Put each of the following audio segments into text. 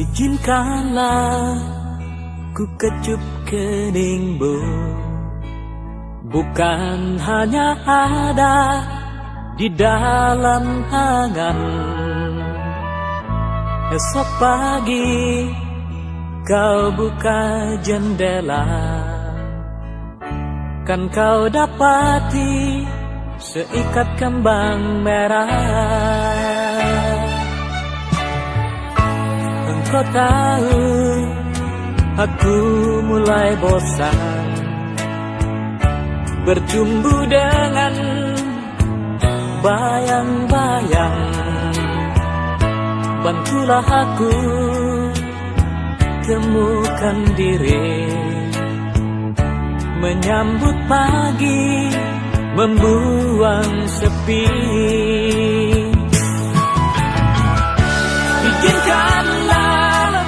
Izinkanlah ku kecup keningmu, bukan hanya ada di dalam angan. Esok pagi kau buka jendela, kan kau dapati seikat kembang merah. Engkau tahu aku mulai bosan bercumbu dengan bayang-bayang. Bantulah aku temukan diri, menyambut pagi, membuang sepi. Izinkanlah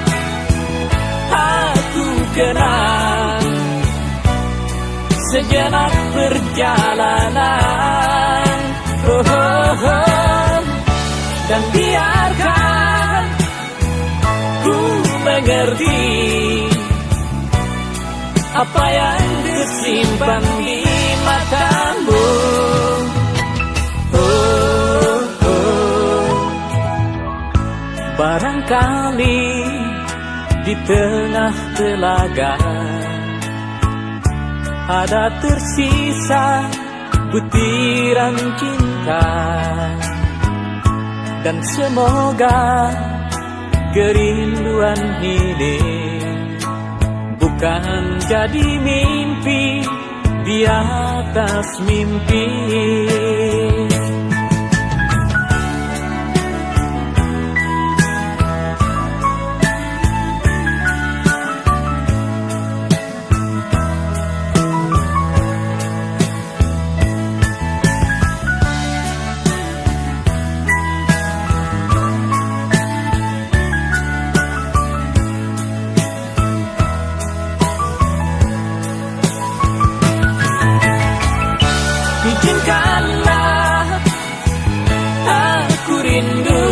aku kenang sejenak perjalanan, dan biarkan ku mengerti apa yang tersimpan di matamu. Barangkali di tengah telaga ada tersisa butiran cinta, dan semoga kerinduan ini bukan jadi mimpi di atas mimpi. Izinkanlah aku rindu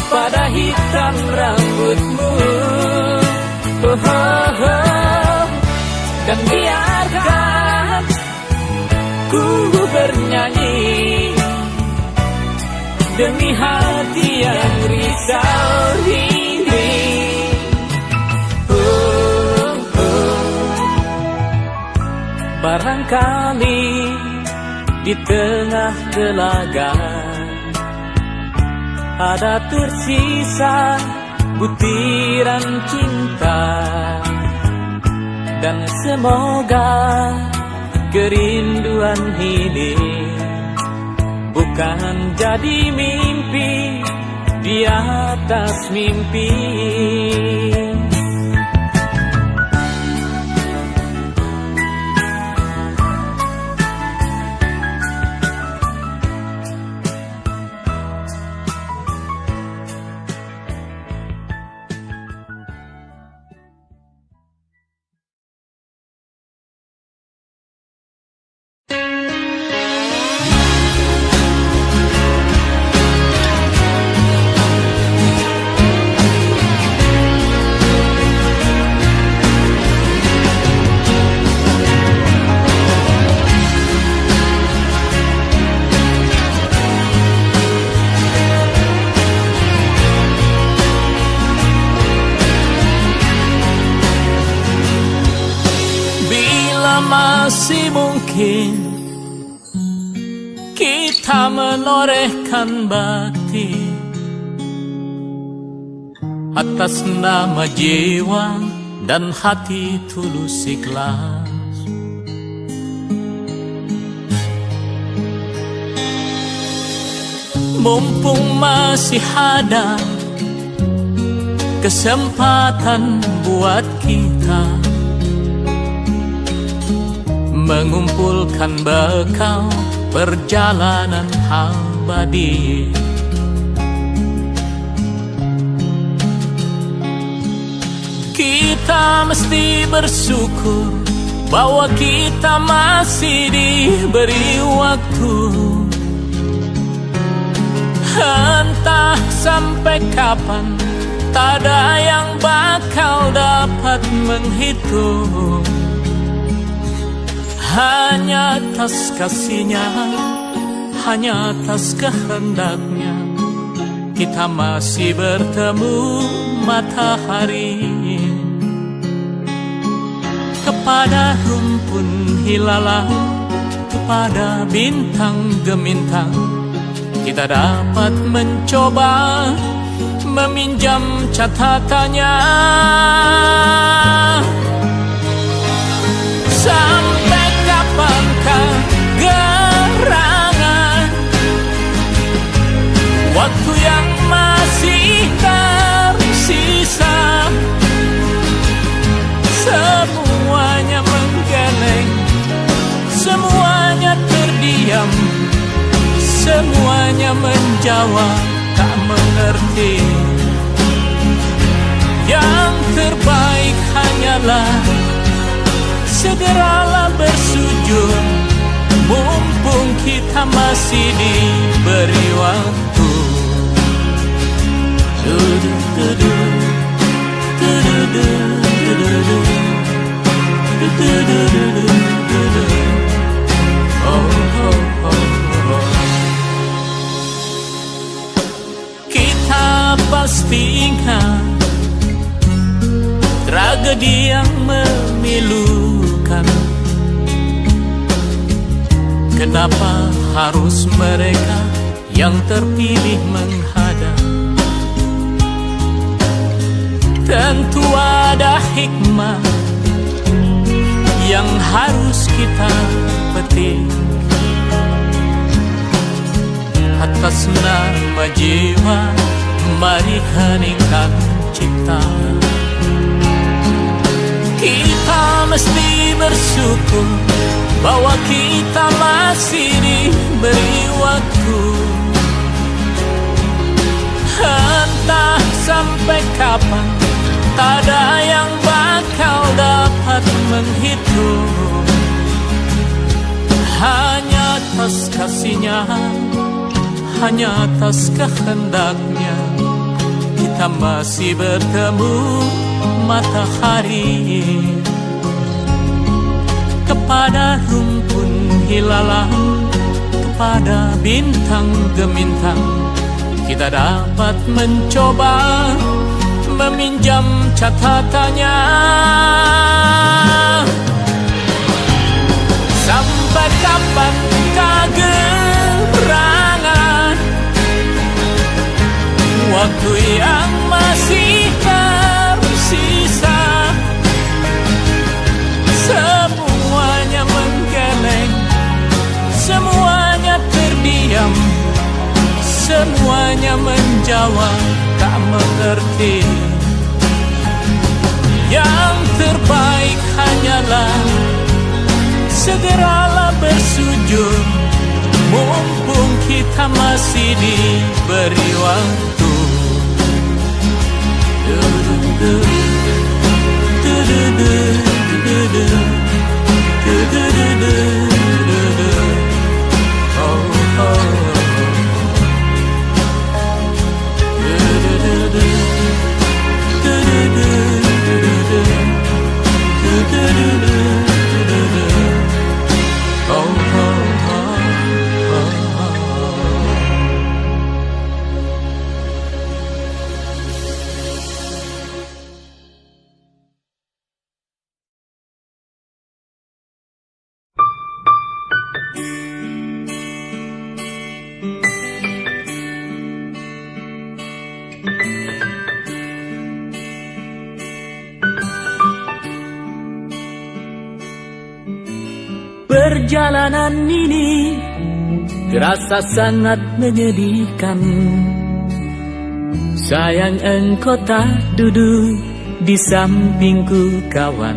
pada hitam rambutmu, dan biarkan ku bernyanyi demi hati yang risau ini. Barangkali di tengah telaga ada tersisa butiran cinta, dan semoga kerinduan ini bukan jadi mimpi di atas mimpi. Masih mungkin kita menorehkan bakti atas nama jiwa dan hati tulus ikhlas. Mumpung masih ada kesempatan buat kita mengumpulkan bekal perjalanan abadi. Kita mesti bersyukur bahwa kita masih diberi waktu. Entah sampai kapan, tak ada yang bakal dapat menghitung. Hanya atas kasihnya, hanya atas kehendaknya, kita masih bertemu matahari. Kepada rumpun hilalang, kepada bintang gemintang, kita dapat mencoba meminjam catatannya. Sampai kapankah gerangan waktu yang masih tersisa? Semuanya menggeleng, semuanya terdiam, semuanya menjawab tak mengerti. Yang terbaik hanyalah segeralah bersujud, mumpung kita masih diberi waktu. Kita pasti ingat tragedi yang memilukan. Kenapa harus mereka yang terpilih menghadap? Tentu ada hikmah yang harus kita petik. Atas nama jiwa, mari heningkan cipta. Kita mesti bersyukur bahwa kita masih diberi waktu. Entah sampai kapan, tak ada yang bakal dapat menghitung. Hanya atas kasihnya, hanya atas kehendaknya, kita masih bertemu matahari. Kepada rumpun hilalang, kepada bintang gemintang, kita dapat mencoba meminjam catatannya. Sampai kapan kegerangan waktu yang masih tersisa? Semuanya menggeleng, semuanya terdiam, semuanya menjawab tak mengerti. Yang terbaik hanyalah segeralah bersujud, mumpung kita masih diberi waktu. Perjalanan ini terasa sangat menyedihkan. Sayang engkau tak duduk di sampingku kawan.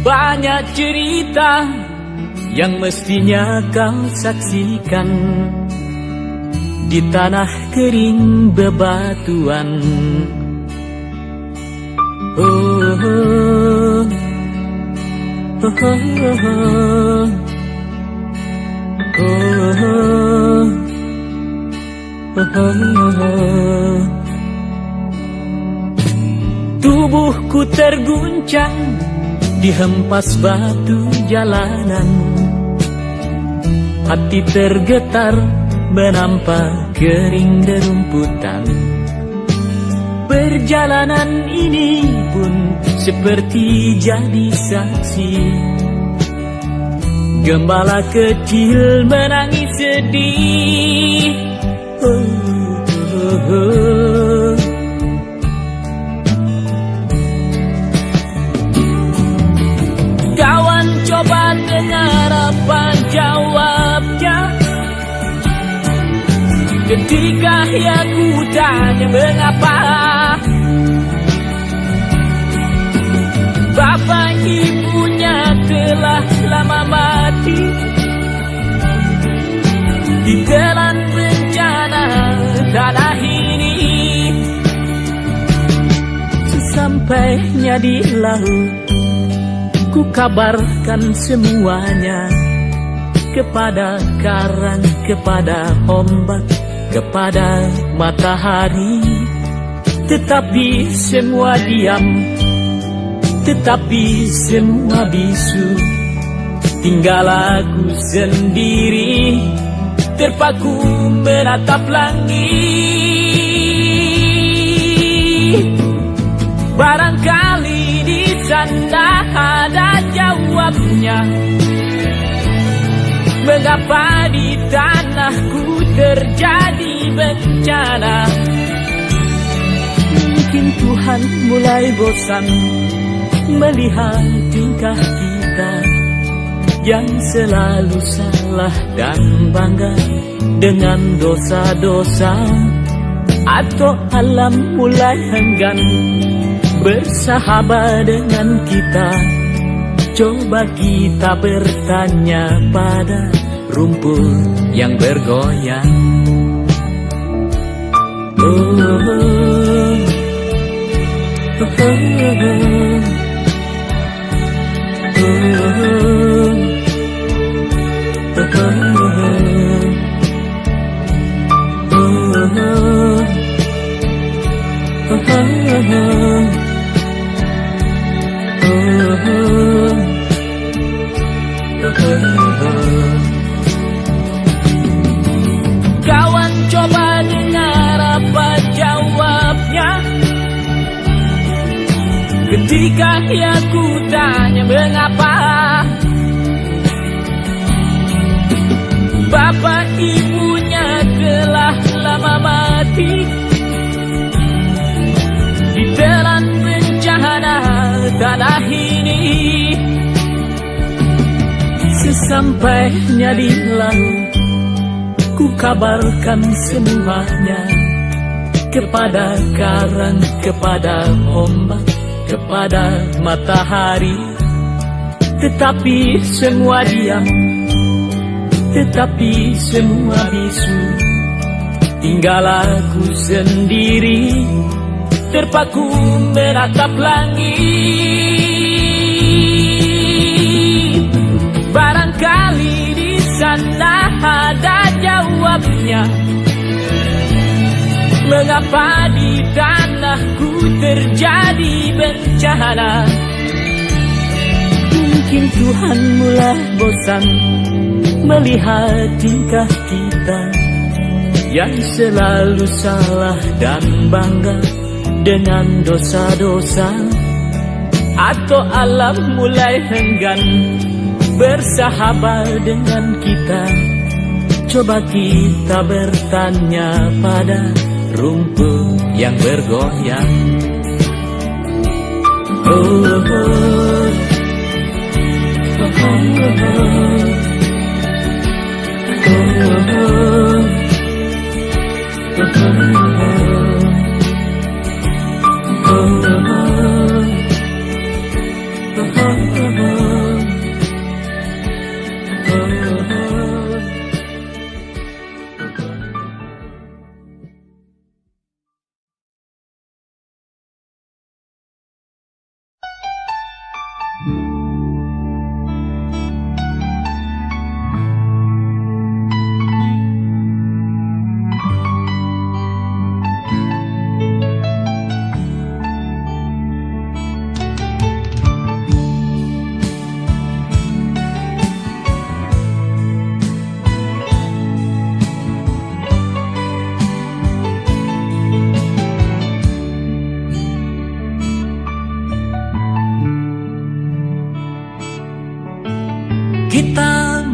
Banyak cerita yang mestinya kau saksikan di tanah kering bebatuan. Tubuhku terguncang dihempas batu jalanan, hati tergetar menampak kering derumputan. Perjalanan ini pun seperti jadi saksi, gembala kecil menangis sedih. Kawan coba dengar apa jawabnya ketika aku tanya mengapa bapak ibunya telah lama mati ditelan bencana tanah ini. Sesampainya di laut, ku kabarkan semuanya kepada karang, kepada ombak, kepada matahari. Tetapi semua diam, tetapi semua bisu. Tinggal aku sendiri terpaku menatap langit. Barangkali di sana ada jawabnya, mengapa di tanahku terjadi bencana. Mungkin Tuhan mulai bosan melihat tingkah kita yang selalu salah dan bangga dengan dosa-dosa, atau alam mulai enggan bersahabat dengan kita. Coba kita bertanya pada rumput yang bergoyang. Kawan coba dengar apa jawabnya ketika aku tanya mengapa bapak ibunya telah lama mati ditelan bencana tanah ini. Sesampainya di laut, ku kabarkan semuanya kepada karang, kepada ombak, kepada matahari. Tetapi semua diam, tetapi semua bisu. Tinggal aku sendiri terpaku menatap langit. Barangkali di sana ada jawabnya, mengapa di tanahku terjadi bencana. Mungkin Tuhan mulai bosan melihat tingkah kita yang selalu salah dan bangga dengan dosa-dosa, atau alam mulai enggan bersahabat dengan kita. Coba kita bertanya pada rumput yang bergoyang.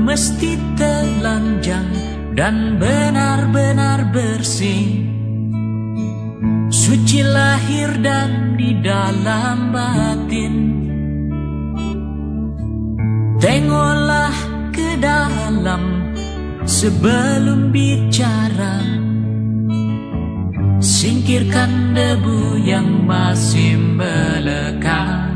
mesti telanjang dan benar-benar bersih, suci lahir dan di dalam batin. Tengoklah ke dalam sebelum bicara, singkirkan debu yang masih melekat.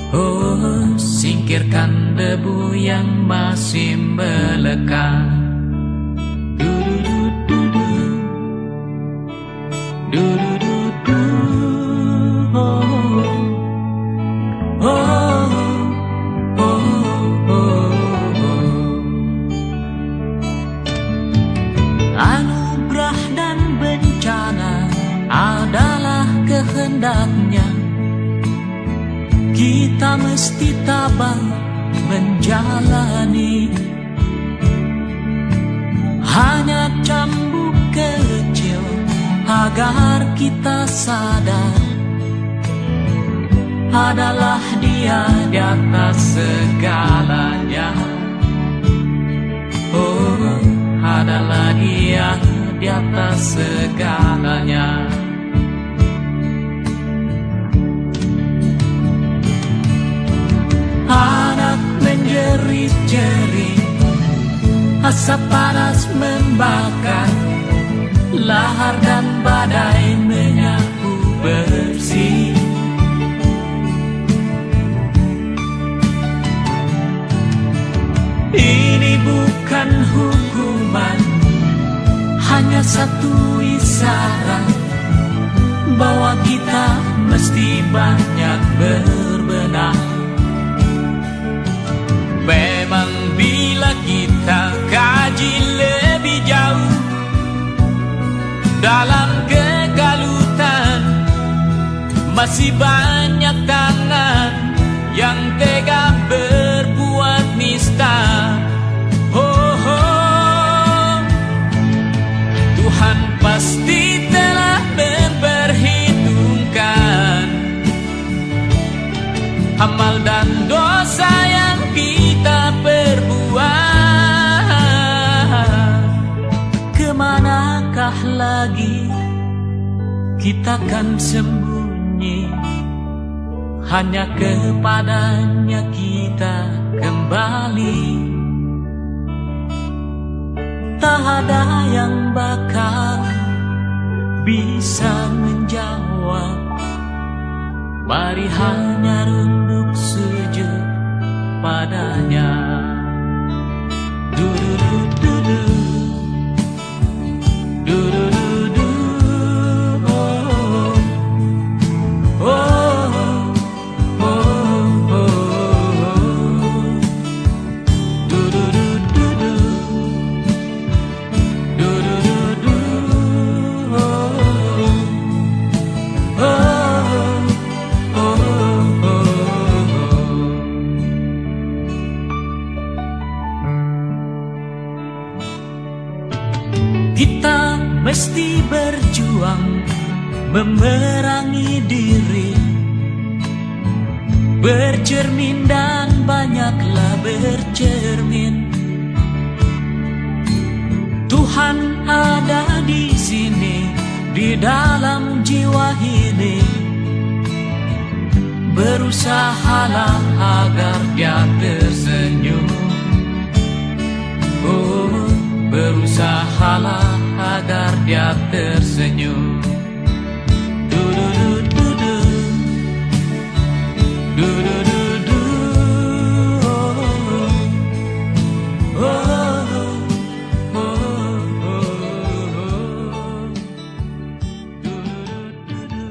Oh, singkirkan debu yang masih melekat. Du-du-du-du-du, du-du-du-du, oh, oh, oh, oh, oh. Anugerah dan bencana adalah kehendaknya. Kita mesti tabah menjalani. Hanya cambuk kecil agar kita sadar, adalah Dia di atas segalanya. Oh, adalah Dia di atas segalanya. Anak menjerit-jerit, asap panas membakar, lahar dan badai menyapu bersih. Ini bukan hukuman, hanya satu isyarat bahwa kita mesti banyak berbenah. Memang bila kita kaji lebih jauh dalam kegalutan, masih banyak tangan yang tega berbuat nista. Oh, oh, Tuhan pasti telah memperhitungkan amal dan dosa yang kita perbuat. Kemanakah lagi kita kan sembunyi? Hanya kepadanya kita kembali. Tak ada yang bakal bisa menjawab. Mari hanya runduk sujud padanya. Du-du-du-du-du, du-du-du-du, oh, oh, oh, oh, oh. Du-du-du-du-du, du-du-du-du, oh, oh. Kita mesti berjuang memerangi diri, bercermin dan banyaklah bercermin. Tuhan ada di sini, di dalam jiwa ini. Berusahalah agar Dia tersenyum. Oh, berusahalah agar Dia tersenyum. Du-du-du-du-du, du-du-du-du, oh, oh, oh, oh, oh. Du-du-du-du-du.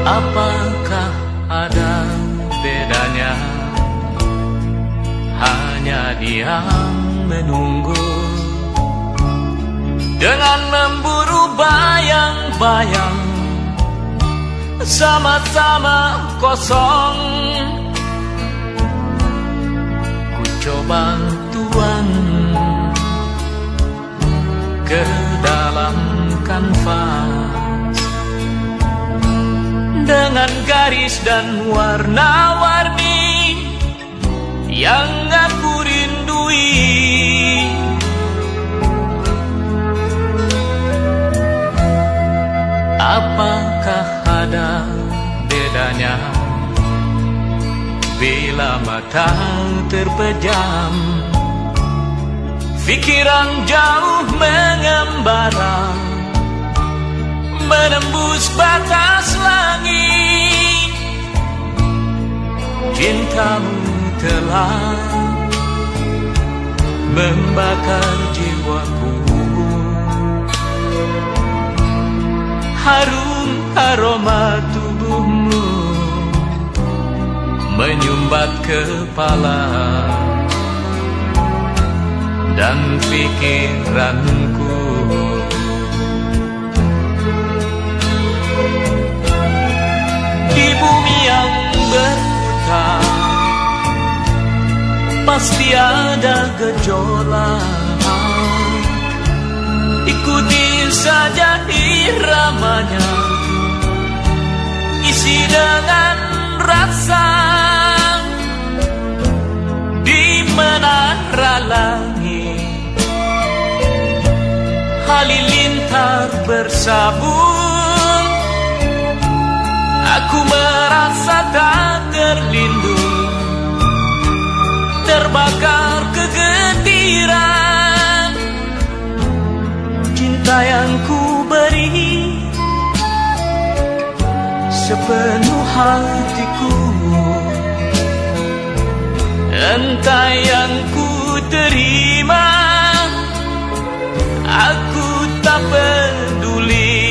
Apakah ada bedanya? Hanya diam menunggu, dengan memburu bayang-bayang, sama-sama kosong. Ku coba tuang ke dalam kanvas dengan garis dan warna-warni yang aku rindui. Apakah ada bedanya bila mata terpejam, pikiran jauh mengembara, menembus batas langit? Cintamu telah membakar jiwaku, harum aroma tubuhmu menyumbat kepala dan pikiranku. Di bumi yang berputar pasti ada gejolak, ikuti saja iramanya, isi dengan rasa. Di menara langit halilintar bersabung, aku merasa tak terlindung, terbakar kegetiran. Cinta yang ku beri sepenuh hatiku, entah yang ku terima, aku tak peduli,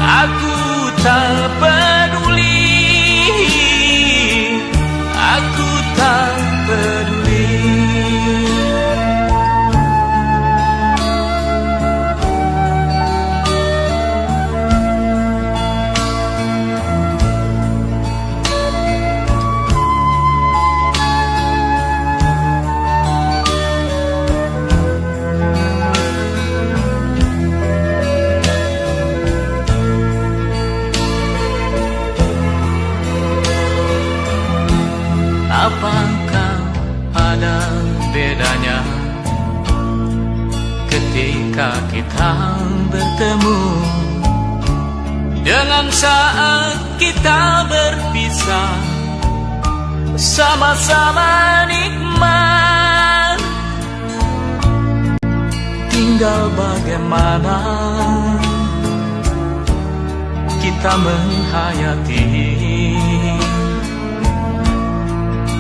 aku tak peduli, aku tak peduli. Apakah ada bedanya ketika kita bertemu dengan saat kita berpisah? Sama-sama nikmat, tinggal bagaimana kita menghayati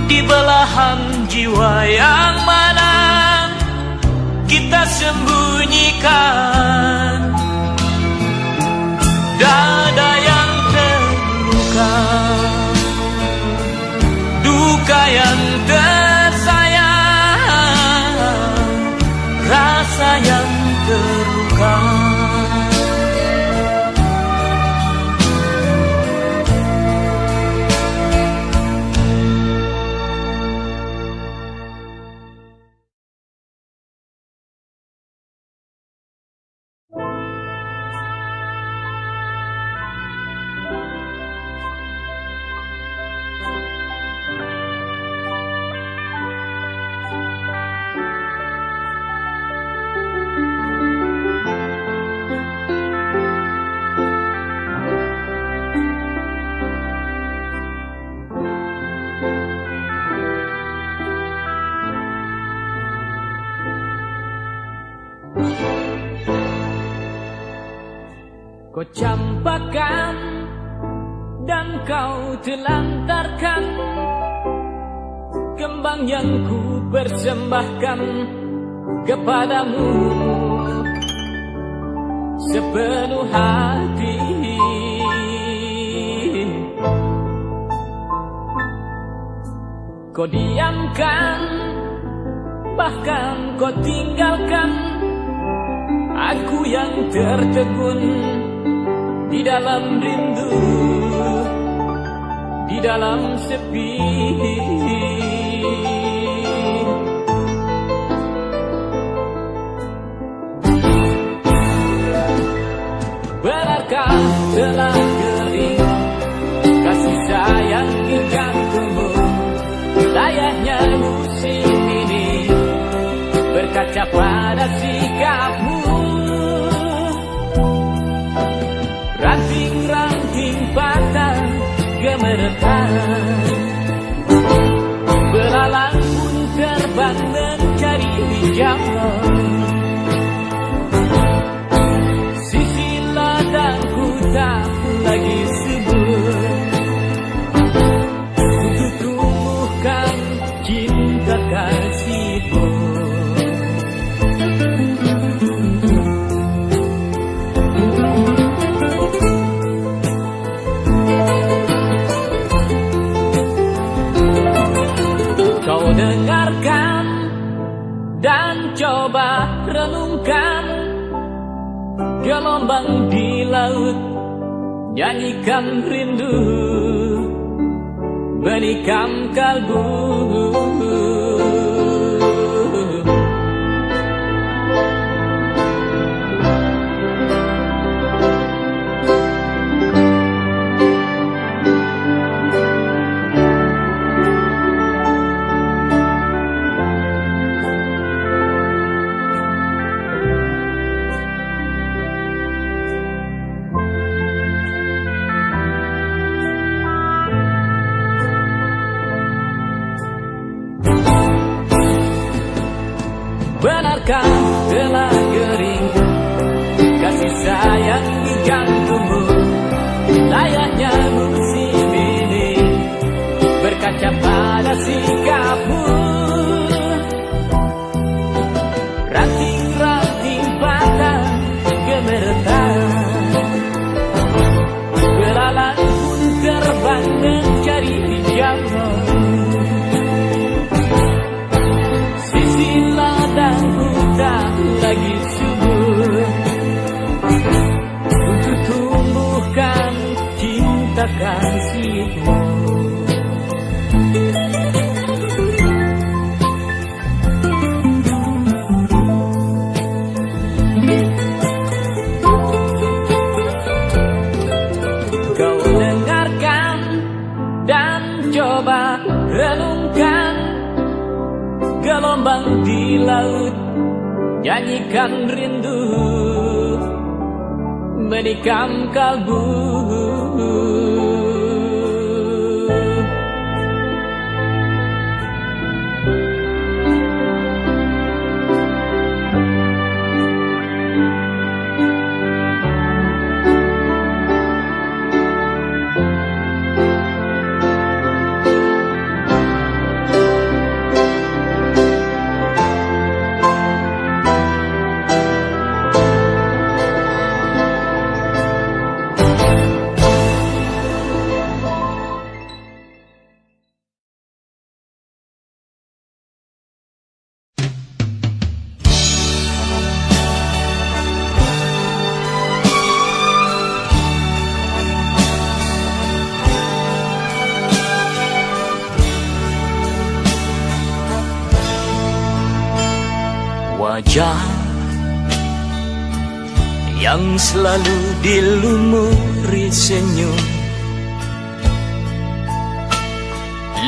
di belahan jiwa yang mana kita sembunyikan. Dada yang terluka, duka yang tersayang, rasa yang terluka. Kau campakkan dan kau telantarkan kembang yang ku persembahkan kepadamu sepenuh hati. kau diamkan, bahkan kau tinggalkan aku yang tertegun di dalam rindu, di dalam sepi. Benarkah telah kering kasih sayang di jantungmu? Layaknya musim ini berkaca pada sikapmu. Ranting-ranting patah gemeretan, belalang pun terbang mencari hijauan. Sisi ladangku tak lagi subur untuk tumbuhkan cinta kasihmu. Kau dengarkan dan coba renungkan gelombang di laut, nyanyikan rindu, menikam kalbu. Benarkah telah kering kasih sayang di jantungmu? Layaknya musim ini berkaca pada sikapmu. Ranting-ranting patah gemeretan, belalang pun terbang mencari hijauan. Tak lagi subur untuk tumbuhkan cinta kasihmu. Kau dengarkan dan coba renungkan gelombang di laut, nyanyikan rindu, menikam kalbu. Wajah yang selalu dilumuri senyum,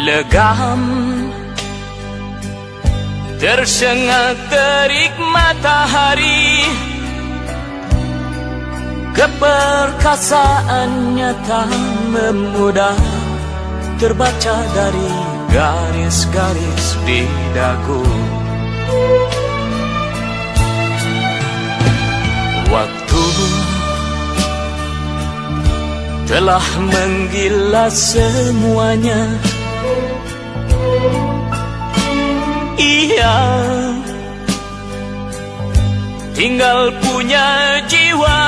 legam tersengat terik matahari, keperkasaannya tak memudah terbaca dari garis-garis di dagu. Waktu telah menggilas semuanya. Ia tinggal punya jiwa,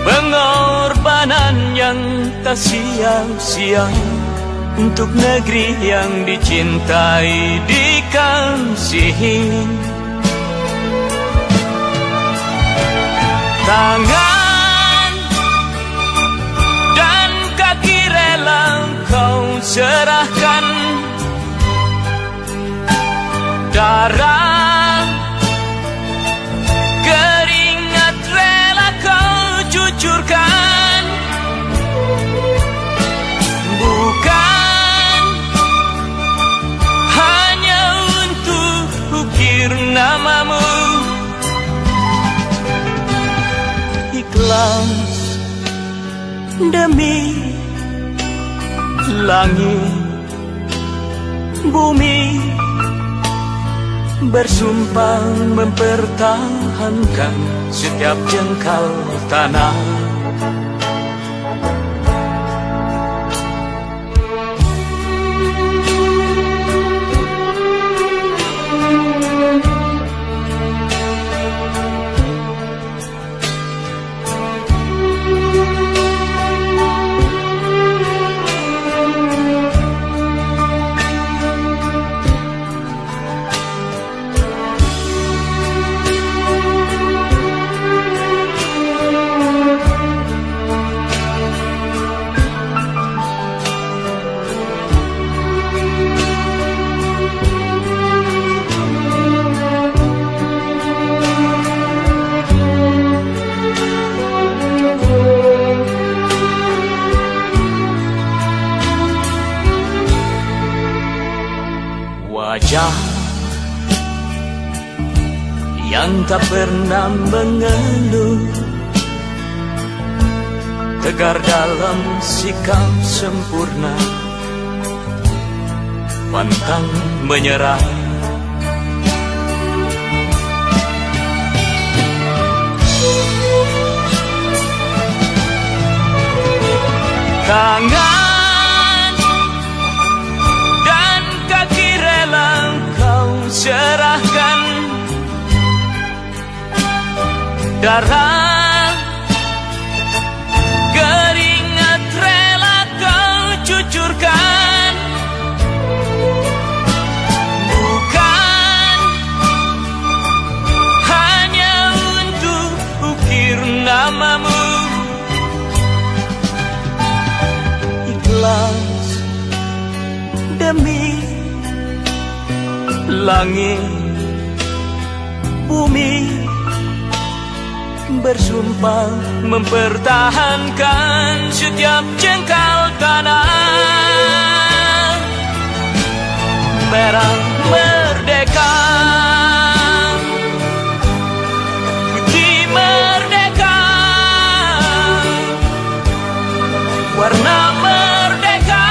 pengorbanan yang tak sia-sia. untuk negeri yang dicintai, dikasihi. Tangan dan kaki rela kau serahkan, darah keringat rela kau cucurkan, bukan hanya untuk ukir namamu. Ikhlas demi langit bumi, bersumpah mempertahankan setiap jengkal tanah. Wajah yang tak pernah mengeluh, tegar dalam sikap sempurna, pantang menyerah. Tangan dan kaki rela kau serahkan, darah keringat rela kau cucurkan, bukan hanya untuk ukir namamu. Ikhlas demi langit bumi, bersumpah mempertahankan setiap jengkal tanah. Merah merdeka, putih merdeka, warna merdeka.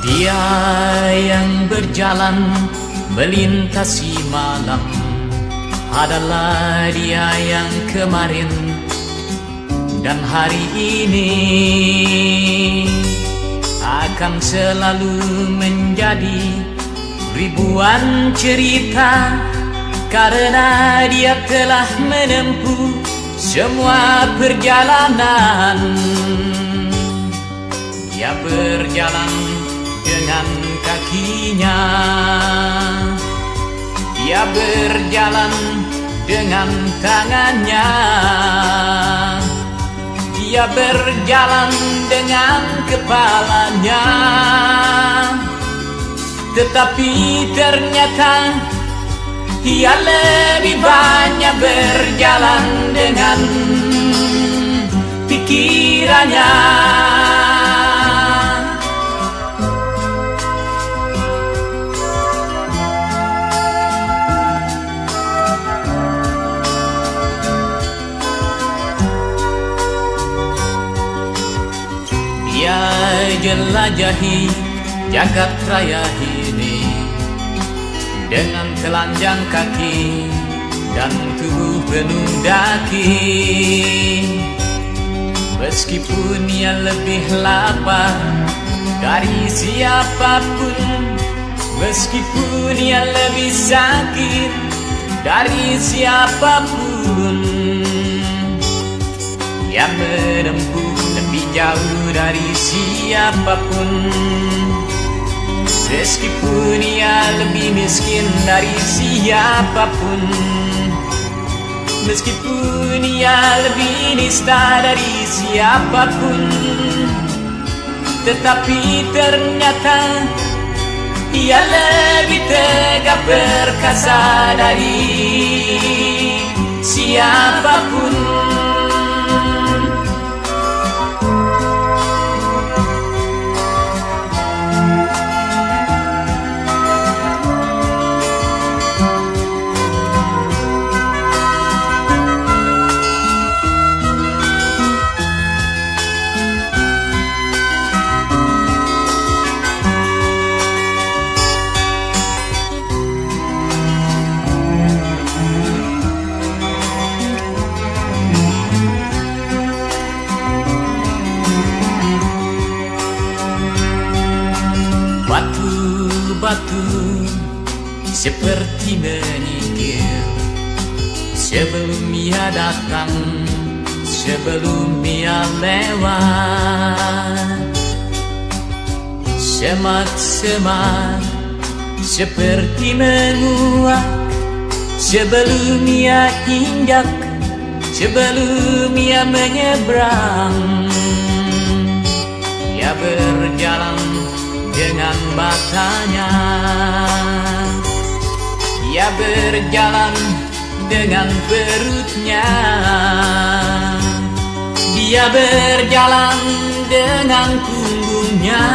Dia yang berjalan melintasi malam adalah dia yang kemarin dan hari ini akan selalu menjadi ribuan cerita, karena dia telah menempuh semua perjalanan. Dia berjalan dengan kakinya, dia berjalan dengan tangannya, dia berjalan dengan kepalanya. Tetapi ternyata ia lebih banyak berjalan dengan pikirannya. jelajahi jagat raya ini dengan telanjang kaki dan tubuh penuh daki. Meskipun ia lebih lapar dari siapapun, meskipun ia lebih sakit dari siapapun, ia menempuh lebih jauh dari siapapun. Meskipun ia lebih miskin dari siapapun, meskipun ia lebih nista dari siapapun, tetapi ternyata ia lebih tegak perkasa dari siapapun. Batu-batu seperti menyingkir sebelum ia datang, sebelum ia lewat. Semak-semak seperti menguak sebelum ia injak, sebelum ia menyeberang. Ia berjalan dengan matanya, ia berjalan dengan perutnya, dia berjalan dengan punggungnya,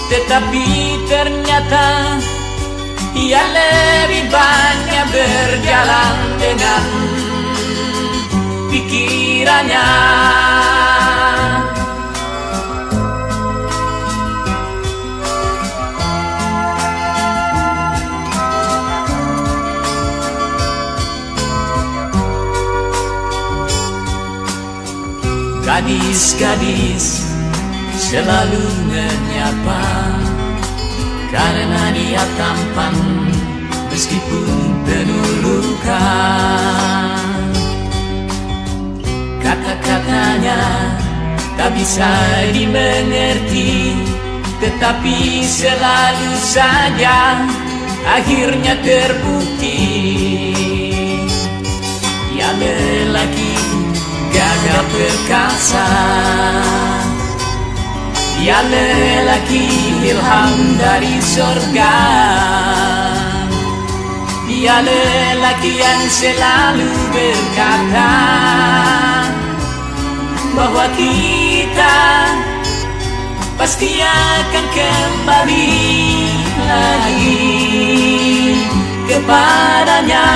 tetapi ternyata ia lebih banyak berjalan dengan pikirannya. Gadis-gadis selalu menyapa karena dia tampan meskipun penuh luka. Kata-katanya tak bisa dimengerti, tetapi selalu saja akhirnya terbukti. Ia lelaki gagah perkasa, dia lelaki ilham dari sorga, dia lelaki yang selalu berkata bahwa kita pasti akan kembali lagi kepadanya.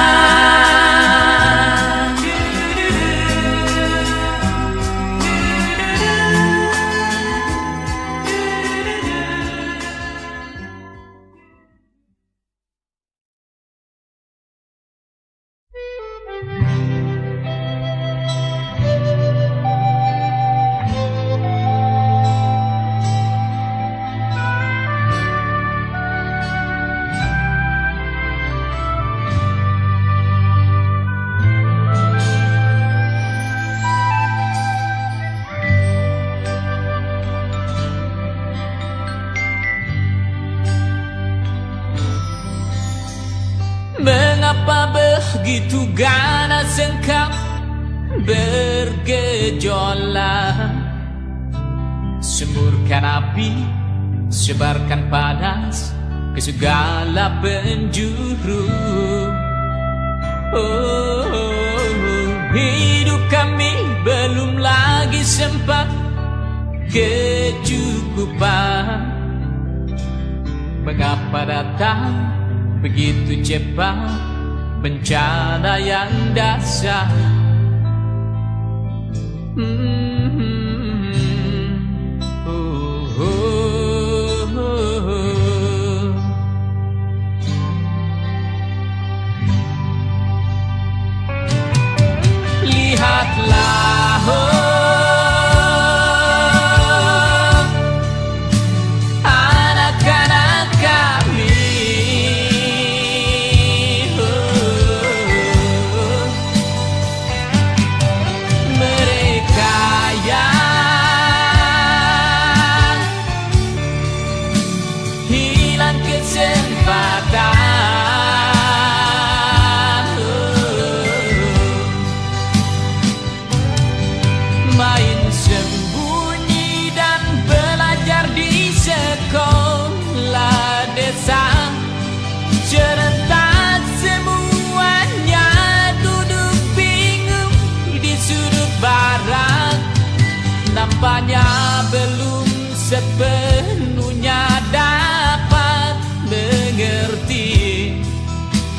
Mengapa begitu ganas engkau bergejolak? Semburkan api, sebarkan panas ke segala penjuru. Hidup kami belum lagi sempat kecukupan. Mengapa datang begitu cepat bencana yang dahsyat?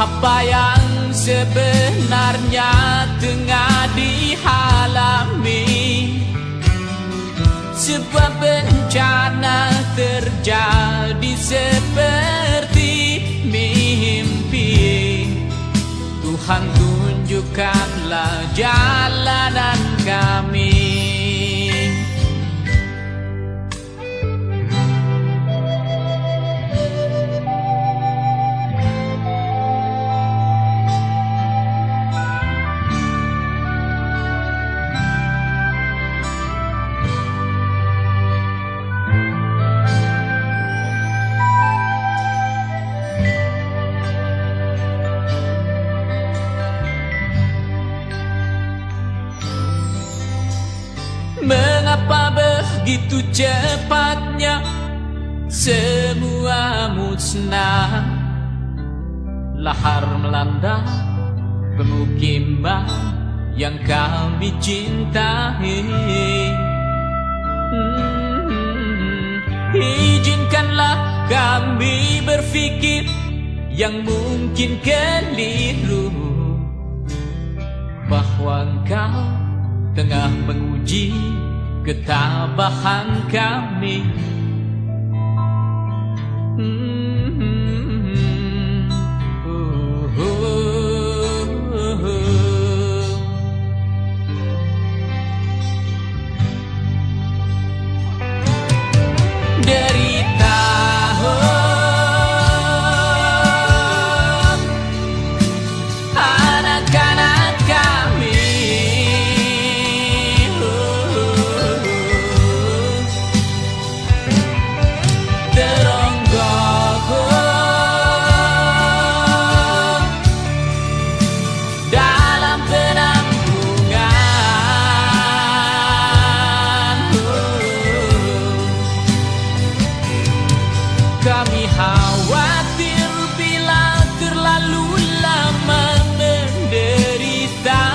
apa yang sebenarnya tengah dialami. Sebuah bencana terjadi seperti mimpi. Tuhan tunjukkanlah jalanan kami. Mengapa begitu cepatnya semua musnah? Lahar melanda pemukiman yang kami cintai. Izinkanlah kami berpikir yang mungkin keliru, bahwa engkau tengah menguji ketabahan kami. Derita anak-anak kami, teronggok dalam penampungan. Kami khawatir bila terlalu lama menderita,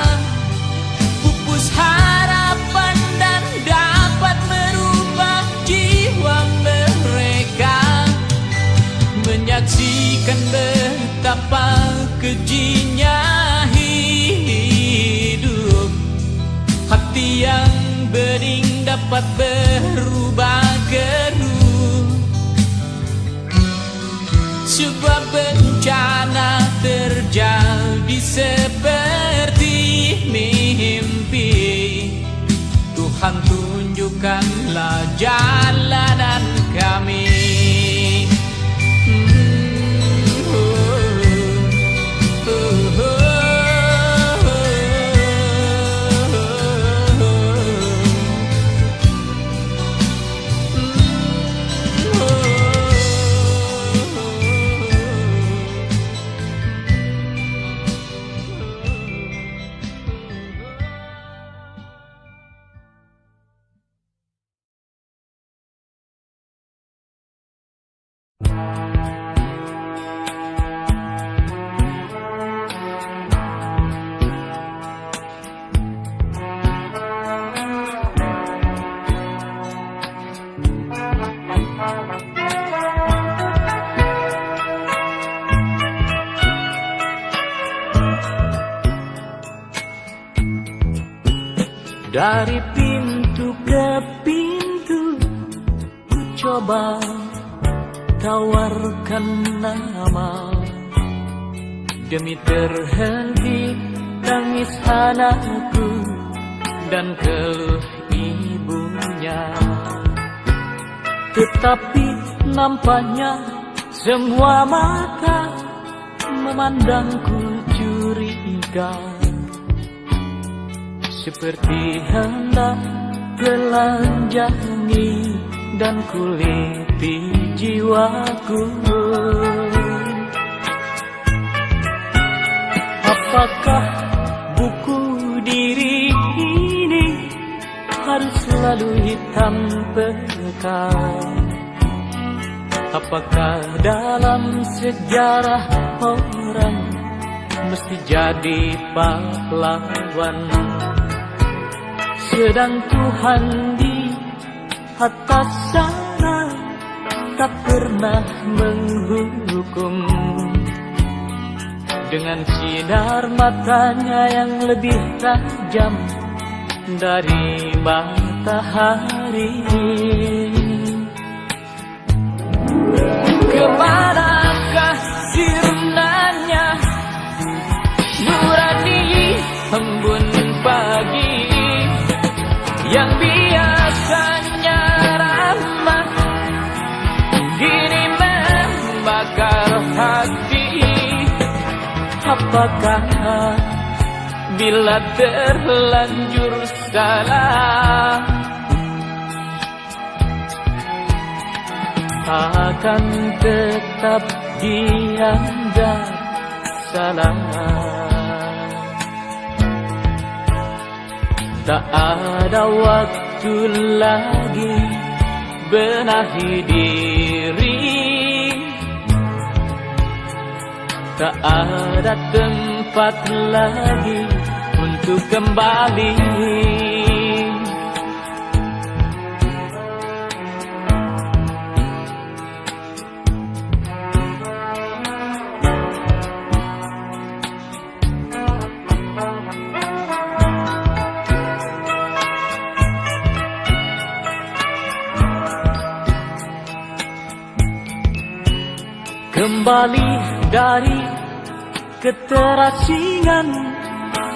pupus harapan dan dapat merubah jiwa mereka. Menyaksikan betapa kejinya hidup, hati yang bening dapat berubah keruh. Sebuah bencana terjadi seperti mimpi. Tuhan tunjukkanlah jalanan kami. Dari pintu ke pintu ku coba tawarkan nama, demi terhenti tangis anakku dan keluh ibunya. Tetapi nampaknya semua mata memandangku curiga, seperti hendak telanjangi dan kuliti jiwaku. Apakah buku diri ini harus selalu hitam pekat? Apakah dalam sejarah orang mesti jadi pahlawan? Sedang Tuhan di atas sana tak pernah menghukum. dengan sinar matanya yang lebih tajam dari matahari. Kemanakah sirnanya nurani embun pagi yang biasanya ramah, kini membakar hati. Apakah bila terlanjur salah akan tetap dianggap salah? Tak ada waktu lagi benahi diri, tak ada tempat lagi untuk kembali. Kembali dari keterasingan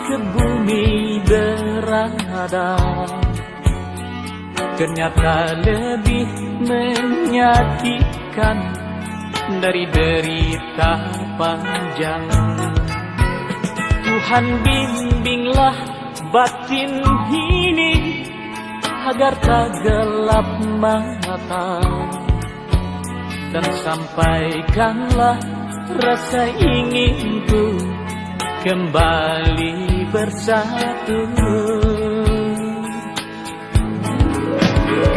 ke bumi berada, ternyata lebih menyakitkan dari derita panjang. Tuhan bimbinglah batin ini agar tak gelap mata, dan sampaikanlah rasa inginku kembali bersatu.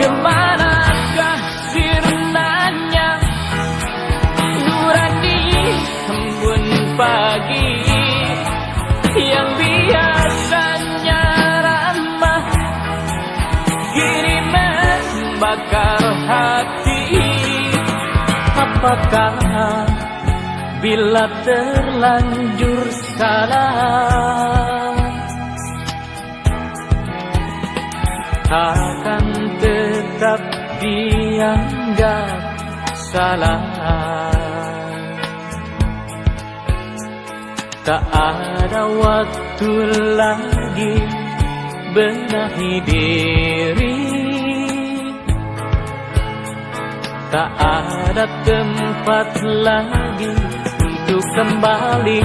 Kemanakah sirnanya nurani embun pagi yang biasanya ramah, kini membakar hati. Apakah bila terlanjur salah akan tetap dianggap salah? Tak ada waktu lagi benahi diri, tak ada tempat lagi untuk kembali.